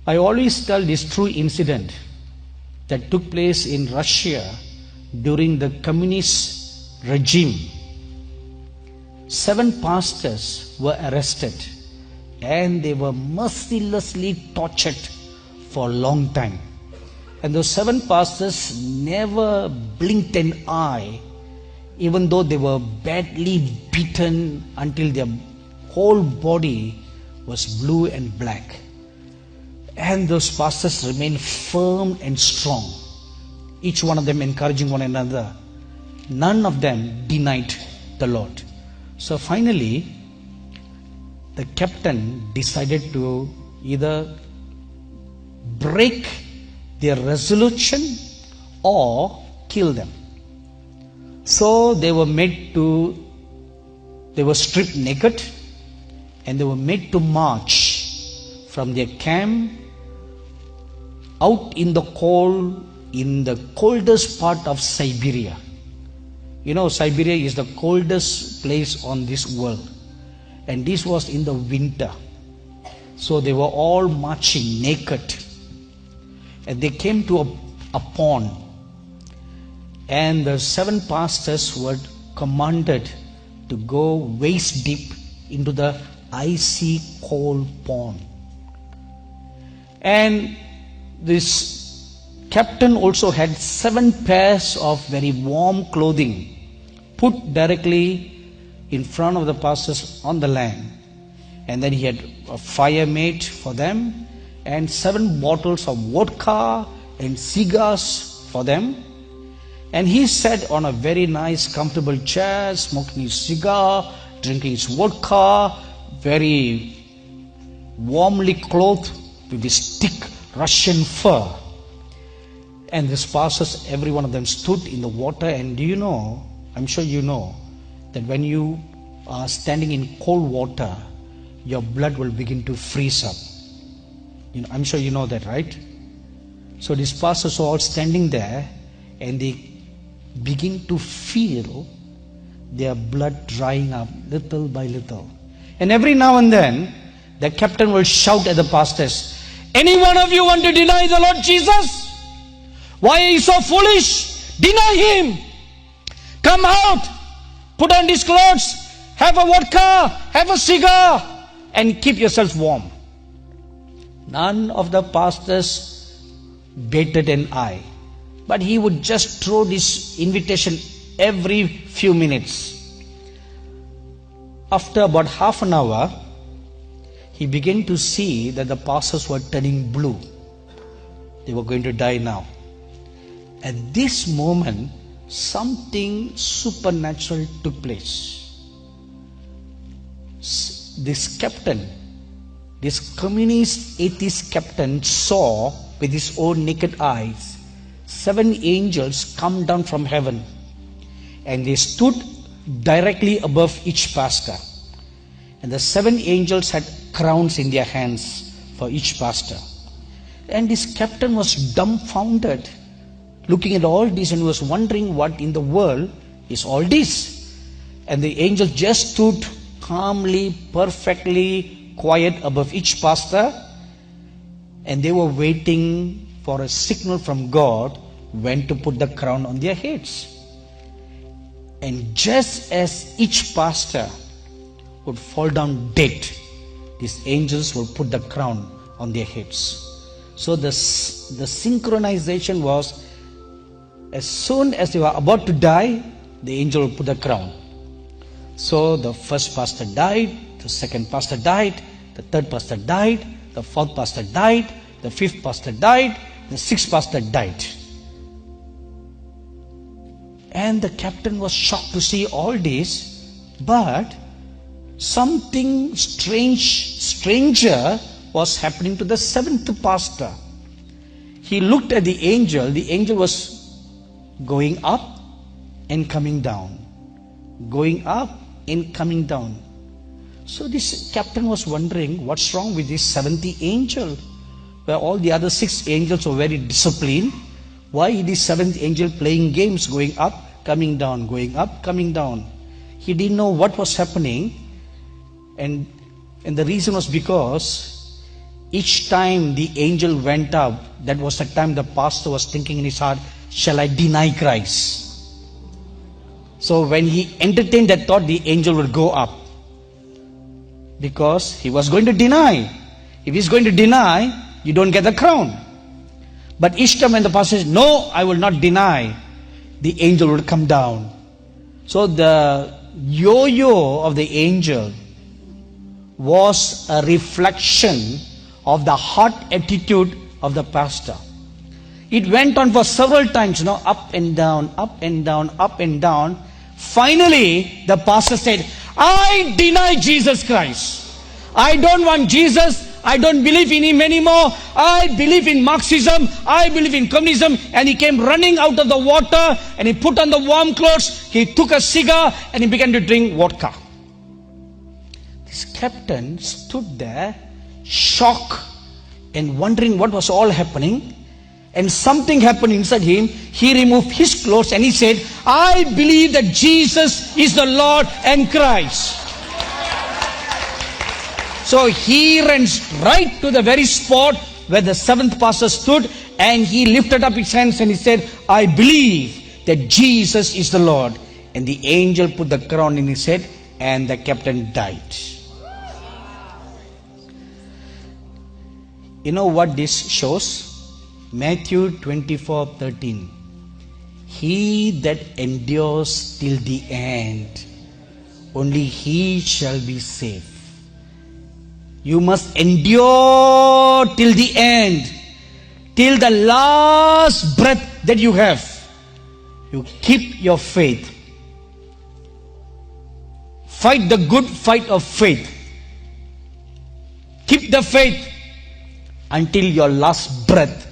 I always tell this true incident that took place in Russia during the communist regime. 7 pastors were arrested and they were mercilessly tortured for a long time. And those 7 pastors never blinked an eye, even though they were badly beaten until their whole body was blue and black. And those pastors remained firm and strong, each one of them encouraging one another. None of them denied the Lord. So finally, the captain decided to either break their resolution or kill them. So they were stripped naked and they were made to march from their camp out in the cold, in the coldest part of Siberia. You know, Siberia is the coldest place on this world. And this was in the winter. So they were all marching naked. And they came to a pond. And the 7 pastors were commanded to go waist deep into the icy cold pond. And this captain also had 7 pairs of very warm clothing put directly in front of the pastors on the land. And then he had a fire made for them and 7 bottles of vodka and cigars for them. And he sat on a very nice comfortable chair, smoking his cigar, drinking his vodka, very warmly clothed with this thick Russian fur. And these pastors, every one of them stood in the water. And do you know, I'm sure you know, that when you are standing in cold water, your blood will begin to freeze up. You know, I'm sure you know that, right? So these pastors are all standing there and they begin to feel their blood drying up little by little. And every now and then, the captain will shout at the pastors, "Any one of you want to deny the Lord Jesus? Why are you so foolish? Deny Him. Come out, put on these clothes, have a vodka, have a cigar, and keep yourselves warm." None of the pastors batted an eye, but he would just throw this invitation every few minutes. After about half an hour, he began to see that the pastors were turning blue. They were going to die now. At this moment, something supernatural took place. This captain, this communist atheist captain, saw with his own naked eyes 7 angels come down from heaven, and they stood directly above each pastor. And the 7 angels had crowns in their hands for each pastor. And this captain was dumbfounded, looking at all this, and was wondering what in the world is all this. And the angels just stood calmly, perfectly quiet above each pastor, and they were waiting for a signal from God when to put the crown on their heads. And just as each pastor would fall down dead, these angels would put the crown on their heads. So the synchronization was, as soon as they were about to die, the angel would put the crown. So the first pastor died, the second pastor died, the third pastor died, the fourth pastor died, the fifth pastor died, the sixth pastor died. And the captain was shocked to see all this, but something stranger was happening to the 7th pastor. He looked at the angel was going up and coming down, going up and coming down. So this captain was wondering, what's wrong with this 7th angel? Where all the other 6 angels were very disciplined. Why is this 7th angel playing games, going up, coming down, going up, coming down? He didn't know what was happening. And the reason was because Each time the angel went up, that was the time the pastor was thinking in his heart, shall I deny Christ? So when he entertained that thought, the angel would go up. Because he was going to deny. If he's going to deny, you don't get the crown. But each time when the pastor says, no, I will not deny, the angel would come down. So the yo-yo of the angel was a reflection of the heart attitude of the pastor. It went on for several times, up and down, up and down, up and down. Finally, the pastor said, I deny Jesus Christ. I don't want Jesus. I don't believe in him anymore. I believe in Marxism. I believe in communism. And he came running out of the water and he put on the warm clothes. He took a cigar and he began to drink vodka. This captain stood there, shocked and wondering what was all happening. And something happened inside him. He removed his clothes and he said, I believe that Jesus is the Lord and Christ. So he ran right to the very spot where the seventh pastor stood, and he lifted up his hands and he said, I believe that Jesus is the Lord. And the angel put the crown in his head and the captain died. You know what this shows? Matthew 24:13. He that endures till the end, only he shall be saved. You must endure till the end, till the last breath that you have. You keep your faith. Fight the good fight of faith. Keep the faith until your last breath.